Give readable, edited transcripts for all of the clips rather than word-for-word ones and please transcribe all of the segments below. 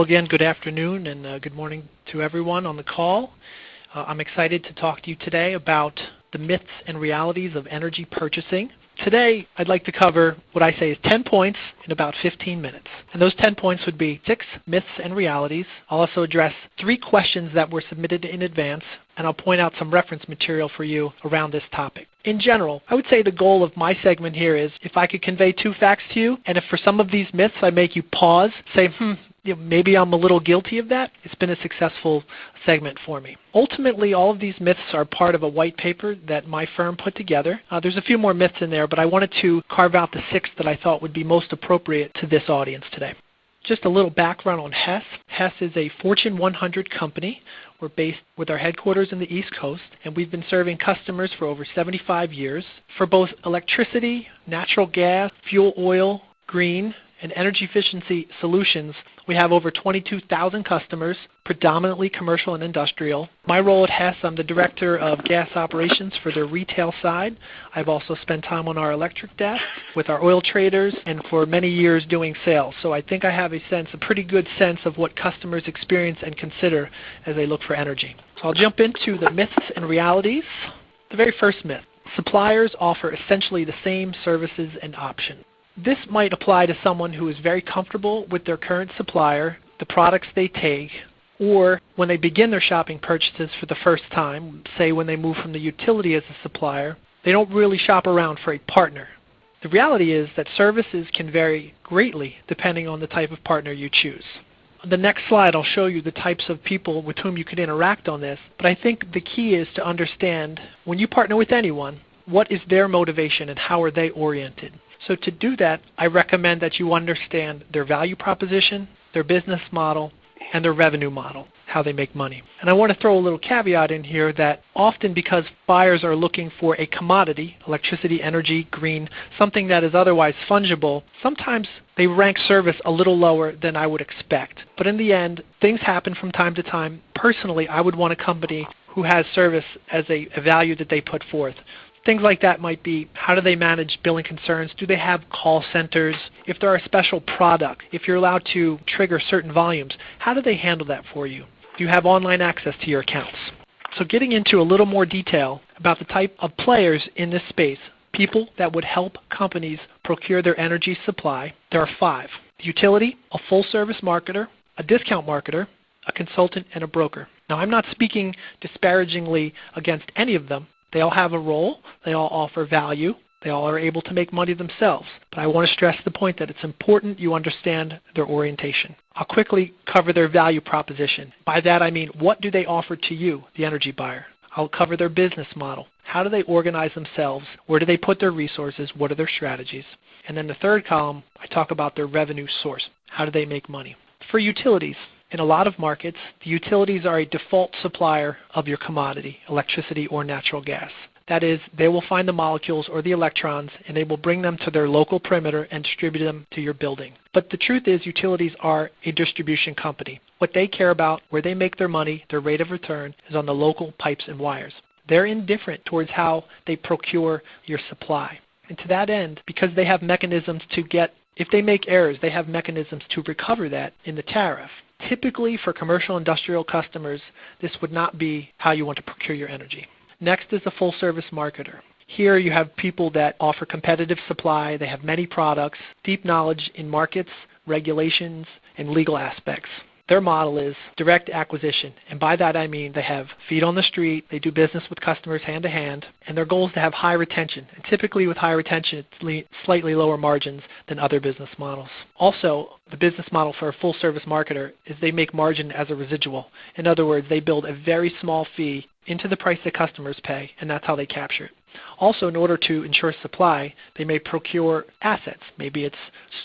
Well, again, good afternoon and good morning to everyone on the call. I'm excited to talk to you today about the myths and realities of energy purchasing. Today, I'd like to cover what I say is 10 points in about 15 minutes. And those 10 points would be 6 myths and realities. I'll also address 3 questions that were submitted in advance, and I'll point out some reference material for you around this topic. In general, I would say the goal of my segment here is if I could convey 2 facts to you, and if for some of these myths I make you pause, say, maybe I'm a little guilty of that, it's been a successful segment for me. Ultimately, all of these myths are part of a white paper that my firm put together. There's a few more myths in there, but I wanted to carve out the 6 that I thought would be most appropriate to this audience today. Just a little background on Hess. Hess is a Fortune 100 company. We're based with our headquarters in the East Coast, and we've been serving customers for over 75 years for both electricity, natural gas, fuel oil, green, and energy efficiency solutions. We have over 22,000 customers, predominantly commercial and industrial. My role at Hess, I'm the Director of Gas Operations for their retail side. I've also spent time on our electric desk with our oil traders and for many years doing sales. So I think I have a pretty good sense of what customers experience and consider as they look for energy. So I'll jump into the myths and realities. The very first myth: suppliers offer essentially the same services and options. This might apply to someone who is very comfortable with their current supplier, the products they take, or when they begin their shopping purchases for the first time, say when they move from the utility as a supplier, they don't really shop around for a partner. The reality is that services can vary greatly depending on the type of partner you choose. On the next slide, I'll show you the types of people with whom you could interact on this, but I think the key is to understand when you partner with anyone, what is their motivation and how are they oriented. So to do that, I recommend that you understand their value proposition, their business model, and their revenue model, how they make money. And I want to throw a little caveat in here that often because buyers are looking for a commodity, electricity, energy, green, something that is otherwise fungible, sometimes they rank service a little lower than I would expect. But in the end, things happen from time to time. Personally, I would want a company who has service as a value that they put forth. Things like that might be, how do they manage billing concerns? Do they have call centers? If there are a special product, if you're allowed to trigger certain volumes, how do they handle that for you? Do you have online access to your accounts? So getting into a little more detail about the type of players in this space, people that would help companies procure their energy supply, there are 5. The utility, a full-service marketer, a discount marketer, a consultant, and a broker. Now, I'm not speaking disparagingly against any of them. They all have a role, they all offer value, they all are able to make money themselves. But I want to stress the point that it's important you understand their orientation. I'll quickly cover their value proposition. By that I mean, what do they offer to you, the energy buyer? I'll cover their business model. How do they organize themselves? Where do they put their resources? What are their strategies? And then the third column, I talk about their revenue source. How do they make money? For utilities, in a lot of markets, the utilities are a default supplier of your commodity, electricity or natural gas. That is, they will find the molecules or the electrons and they will bring them to their local perimeter and distribute them to your building. But the truth is utilities are a distribution company. What they care about, where they make their money, their rate of return, is on the local pipes and wires. They're indifferent towards how they procure your supply. And to that end, because they have mechanisms to get, if they make errors, they have mechanisms to recover that in the tariff. Typically, for commercial industrial customers, this would not be how you want to procure your energy. Next is a full-service marketer. Here you have people that offer competitive supply. They have many products, deep knowledge in markets, regulations, and legal aspects. Their model is direct acquisition, and by that I mean they have feet on the street, they do business with customers hand to hand, and their goal is to have high retention. And typically with high retention, it's slightly lower margins than other business models. Also, the business model for a full-service marketer is they make margin as a residual. In other words, they build a very small fee into the price that customers pay, and that's how they capture it. Also, in order to ensure supply, they may procure assets. Maybe it's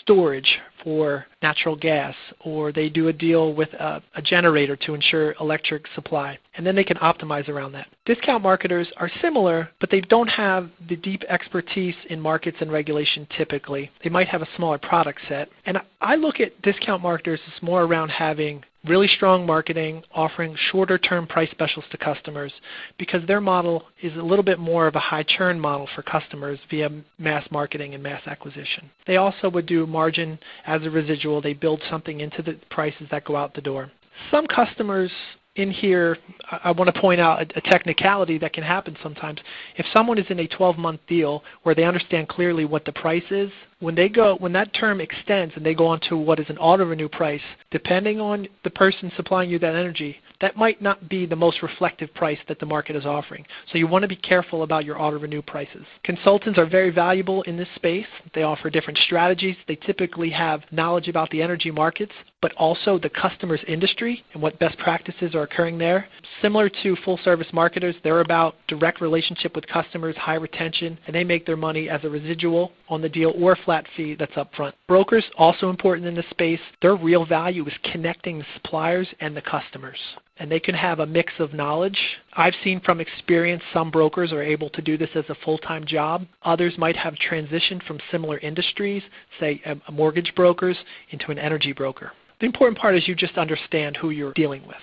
storage for natural gas, or they do a deal with a generator to ensure electric supply, and then they can optimize around that. Discount marketers are similar, but they don't have the deep expertise in markets and regulation typically. They might have a smaller product set, and I look at discount marketers as more around having really strong marketing, offering shorter term price specials to customers because their model is a little bit more of a high churn model for customers via mass marketing and mass acquisition. They also would do margin as a residual. They build something into the prices that go out the door. Some customers in here, I want to point out a technicality that can happen sometimes. If someone is in a 12-month deal where they understand clearly what the price is, when that term extends and they go on to what is an auto-renew price, depending on the person supplying you that energy, that might not be the most reflective price that the market is offering. So you want to be careful about your auto-renew prices. Consultants are very valuable in this space. They offer different strategies. They typically have knowledge about the energy markets, but also the customer's industry and what best practices are occurring there. Similar to full-service marketers, they're about direct relationship with customers, high retention, and they make their money as a residual on the deal or a flat fee that's upfront. Brokers, also important in this space, their real value is connecting the suppliers and the customers. And they can have a mix of knowledge. I've seen from experience some brokers are able to do this as a full-time job. Others might have transitioned from similar industries, say mortgage brokers, into an energy broker. The important part is you just understand who you're dealing with.